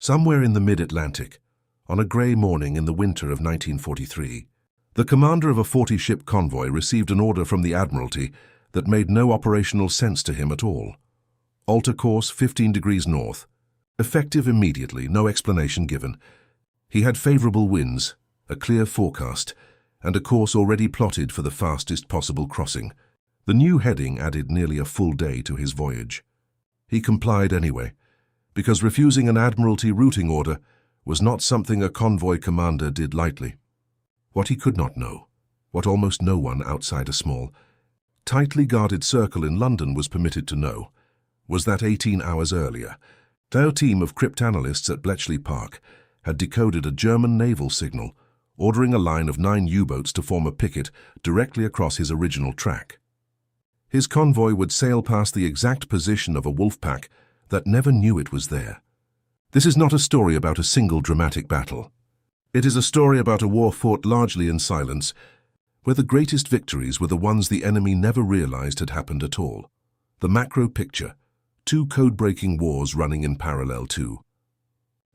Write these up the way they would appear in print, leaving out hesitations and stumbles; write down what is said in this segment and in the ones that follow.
Somewhere in the mid-Atlantic, on a grey morning in the winter of 1943, the commander of a 40-ship convoy received an order from the Admiralty that made no operational sense to him at all. Alter course 15 degrees north. Effective immediately, no explanation given. He had favourable winds, a clear forecast, and a course already plotted for the fastest possible crossing. The new heading added nearly a full day to his voyage. He complied anyway, because refusing an Admiralty routing order was not something a convoy commander did lightly. What he could not know, what almost no one outside a small, tightly guarded circle in London was permitted to know, was that 18 hours earlier, their team of cryptanalysts at Bletchley Park had decoded a German naval signal, ordering a line of 9 U-boats to form a picket directly across his original track. His convoy would sail past the exact position of a wolfpack that never knew it was there. This is not a story about a single dramatic battle. It is a story about a war fought largely in silence, where the greatest victories were the ones the enemy never realized had happened at all. The macro picture, 2 code-breaking wars running in parallel too.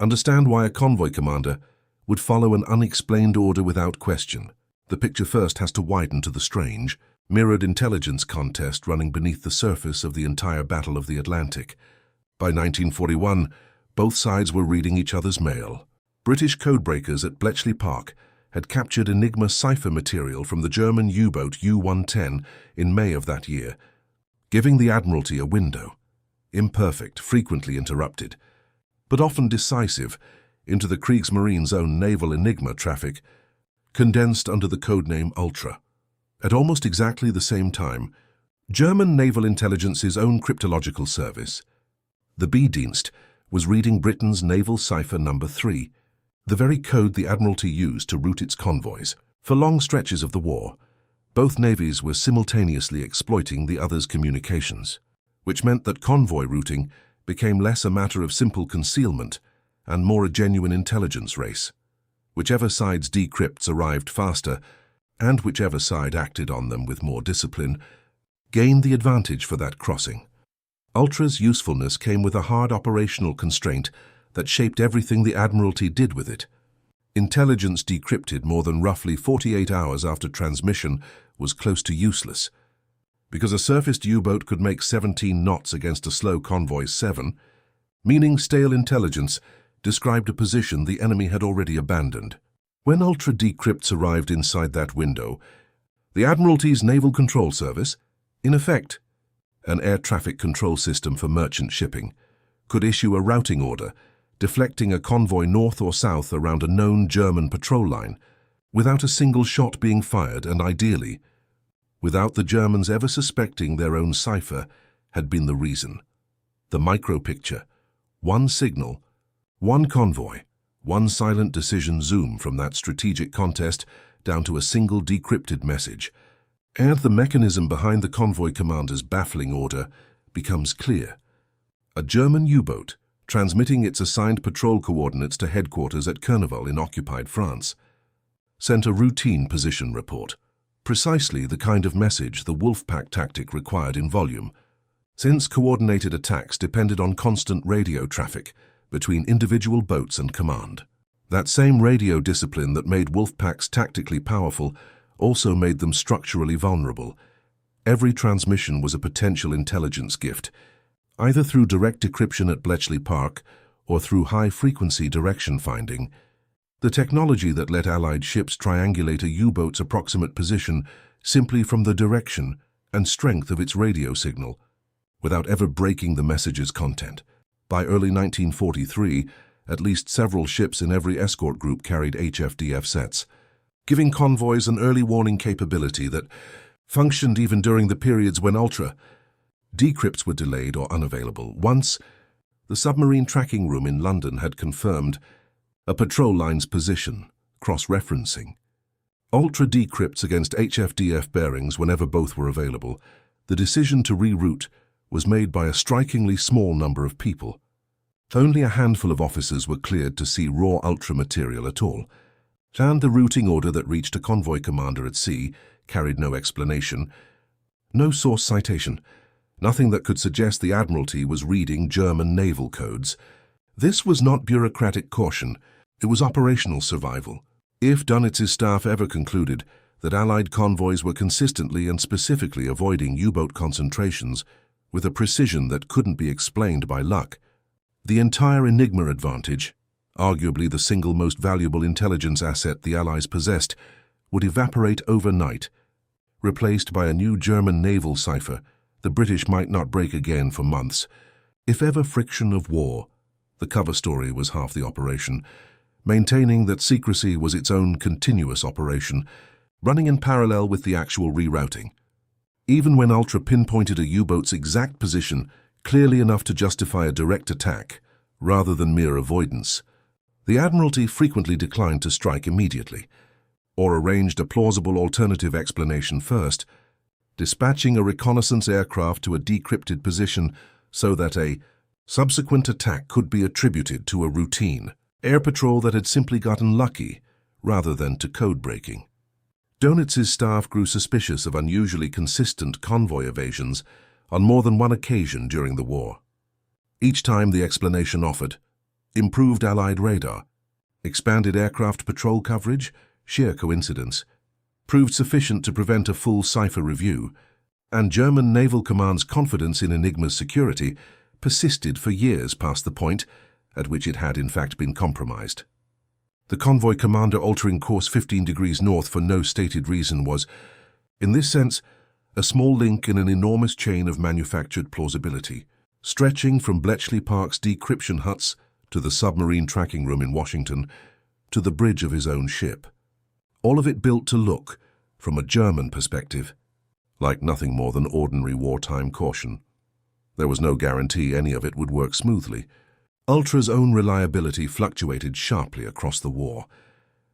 Understand why a convoy commander would follow an unexplained order without question. The picture first has to widen to the strange, mirrored intelligence contest running beneath the surface of the entire Battle of the Atlantic. By 1941, both sides were reading each other's mail. British codebreakers at Bletchley Park had captured Enigma cipher material from the German U-boat U-110 in May of that year, giving the Admiralty a window, imperfect, frequently interrupted, but often decisive, into the Kriegsmarine's own naval Enigma traffic, condensed under the codename Ultra. At almost exactly the same time, German naval intelligence's own cryptological service, the B-Dienst, was reading Britain's naval cipher number 3, the very code the Admiralty used to route its convoys. For long stretches of the war, both navies were simultaneously exploiting the other's communications, which meant that convoy routing became less a matter of simple concealment and more a genuine intelligence race. Whichever side's decrypts arrived faster, and whichever side acted on them with more discipline, gained the advantage for that crossing. Ultra's usefulness came with a hard operational constraint that shaped everything the Admiralty did with it. Intelligence decrypted more than roughly 48 hours after transmission was close to useless, because a surfaced U-boat could make 17 knots against a slow convoy's 7, meaning stale intelligence described a position the enemy had already abandoned. When Ultra decrypts arrived inside that window, the Admiralty's Naval Control Service, in effect, an air traffic control system for merchant shipping, could issue a routing order, deflecting a convoy north or south around a known German patrol line, without a single shot being fired and ideally, without the Germans ever suspecting their own cipher had been the reason. The micro-picture, one signal, one convoy, one silent decision zoom from that strategic contest down to a single decrypted message, and the mechanism behind the convoy commander's baffling order becomes clear. A German U-boat, transmitting its assigned patrol coordinates to headquarters at Convoys in occupied France, sent a routine position report, precisely the kind of message the wolfpack tactic required in volume, since coordinated attacks depended on constant radio traffic between individual boats and command. That same radio discipline that made wolfpacks tactically powerful also made them structurally vulnerable. Every transmission was a potential intelligence gift, either through direct decryption at Bletchley Park or through high-frequency direction finding. The technology that let Allied ships triangulate a U-boat's approximate position simply from the direction and strength of its radio signal, without ever breaking the message's content. By early 1943, at least several ships in every escort group carried HFDF sets, giving convoys an early warning capability that functioned even during the periods when Ultra decrypts were delayed or unavailable. Once, the submarine tracking room in London had confirmed a patrol line's position, cross-referencing. Ultra decrypts against HFDF bearings whenever both were available. The decision to reroute was made by a strikingly small number of people. Only a handful of officers were cleared to see raw Ultra material at all, and the routing order that reached a convoy commander at sea carried no explanation, no source citation, nothing that could suggest the Admiralty was reading German naval codes. This was not bureaucratic caution, it was operational survival. If Dönitz's staff ever concluded that Allied convoys were consistently and specifically avoiding U-boat concentrations with a precision that couldn't be explained by luck, the entire Enigma advantage, arguably the single most valuable intelligence asset the Allies possessed, would evaporate overnight. Replaced by a new German naval cipher, the British might not break again for months. If ever friction of war, the cover story was half the operation, maintaining that secrecy was its own continuous operation, running in parallel with the actual rerouting. Even when Ultra pinpointed a U-boat's exact position clearly enough to justify a direct attack, rather than mere avoidance, the Admiralty frequently declined to strike immediately, or arranged a plausible alternative explanation first, dispatching a reconnaissance aircraft to a decrypted position so that a subsequent attack could be attributed to a routine air patrol that had simply gotten lucky, rather than to code-breaking. Dönitz's staff grew suspicious of unusually consistent convoy evasions on more than one occasion during the war. Each time the explanation offered improved Allied radar, expanded aircraft patrol coverage, sheer coincidence, proved sufficient to prevent a full cipher review, and German Naval Command's confidence in Enigma's security persisted for years past the point at which it had in fact been compromised. The convoy commander altering course 15 degrees north for no stated reason was, in this sense, a small link in an enormous chain of manufactured plausibility, stretching from Bletchley Park's decryption huts to the submarine tracking room in Washington to the bridge of his own ship. All of it built to look, from a German perspective, like nothing more than ordinary wartime caution. There was no guarantee any of it would work smoothly. Ultra's own reliability fluctuated sharply across the war.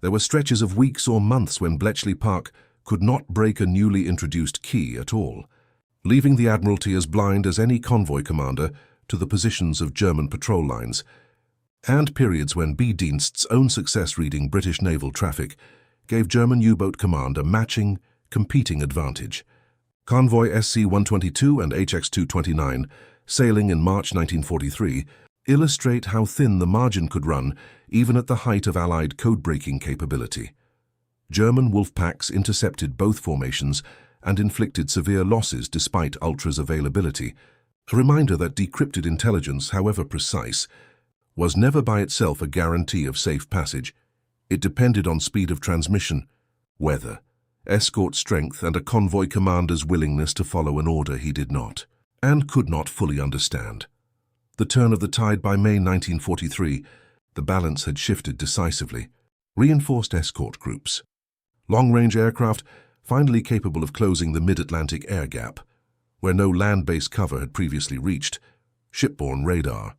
There were stretches of weeks or months when Bletchley Park could not break a newly introduced key at all, leaving the Admiralty as blind as any convoy commander to the positions of German patrol lines, and periods when B-Dienst's own success reading British naval traffic gave German U-boat command a matching, competing advantage. Convoy SC-122 and HX-229, sailing in March 1943, illustrate how thin the margin could run even at the height of Allied code-breaking capability. German wolfpacks intercepted both formations and inflicted severe losses despite Ultra's availability, a reminder that decrypted intelligence, however precise, was never by itself a guarantee of safe passage. It depended on speed of transmission, weather, escort strength, and a convoy commander's willingness to follow an order he did not, and could not fully understand. The turn of the tide by May 1943, the balance had shifted decisively. Reinforced escort groups, long-range aircraft finally capable of closing the mid-Atlantic air gap, where no land-based cover had previously reached, shipborne radar,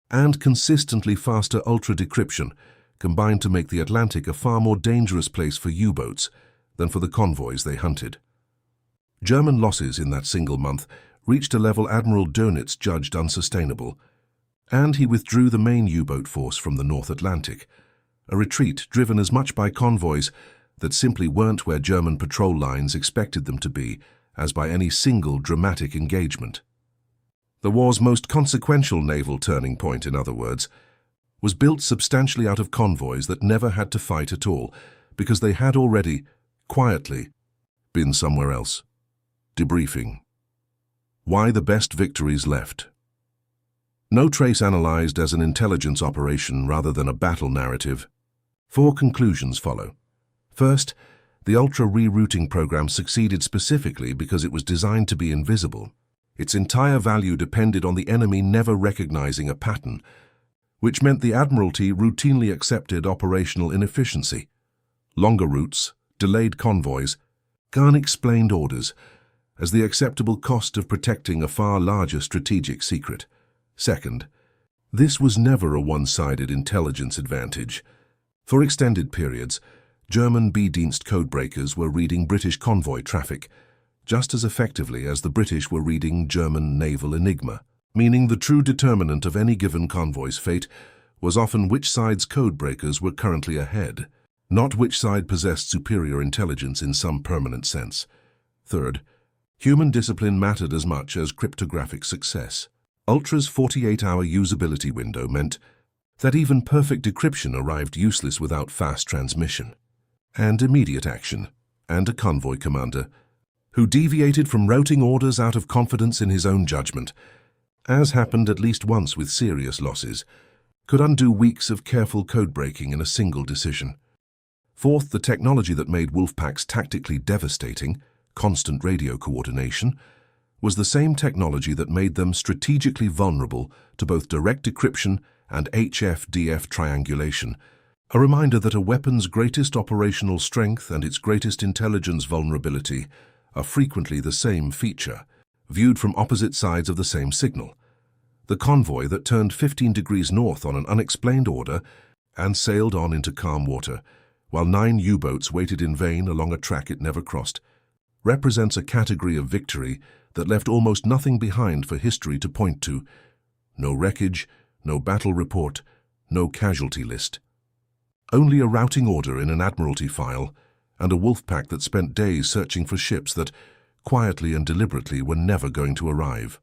and consistently faster ultra-decryption combined to make the Atlantic a far more dangerous place for U-boats than for the convoys they hunted. German losses in that single month reached a level Admiral Dönitz judged unsustainable, and he withdrew the main U-boat force from the North Atlantic, a retreat driven as much by convoys that simply weren't where German patrol lines expected them to be as by any single dramatic engagement. The war's most consequential naval turning point, in other words, was built substantially out of convoys that never had to fight at all because they had already, quietly, been somewhere else. Debriefing. Why the best victories left. No trace analyzed as an intelligence operation rather than a battle narrative. 4 conclusions follow. First, the Ultra rerouting program succeeded specifically because it was designed to be invisible. Its entire value depended on the enemy never recognizing a pattern, which meant the Admiralty routinely accepted operational inefficiency. Longer routes, delayed convoys, unexplained orders, as the acceptable cost of protecting a far larger strategic secret. Second, this was never a one-sided intelligence advantage. For extended periods, German B-Dienst codebreakers were reading British convoy traffic just as effectively as the British were reading German naval Enigma, meaning the true determinant of any given convoy's fate was often which side's codebreakers were currently ahead, not which side possessed superior intelligence in some permanent sense. Third, human discipline mattered as much as cryptographic success. Ultra's 48-hour usability window meant that even perfect decryption arrived useless without fast transmission and immediate action, and a convoy commander who deviated from routing orders out of confidence in his own judgment, as happened at least once with serious losses, could undo weeks of careful code-breaking in a single decision. Fourth, the technology that made wolfpacks tactically devastating, constant radio coordination, was the same technology that made them strategically vulnerable to both direct decryption and HF-DF triangulation, a reminder that a weapon's greatest operational strength and its greatest intelligence vulnerability are frequently the same feature, viewed from opposite sides of the same signal. The convoy that turned 15 degrees north on an unexplained order and sailed on into calm water, while 9 U-boats waited in vain along a track it never crossed, represents a category of victory that left almost nothing behind for history to point to. No wreckage, no battle report, no casualty list. Only a routing order in an Admiralty file, and a wolfpack that spent days searching for ships that, quietly and deliberately, were never going to arrive.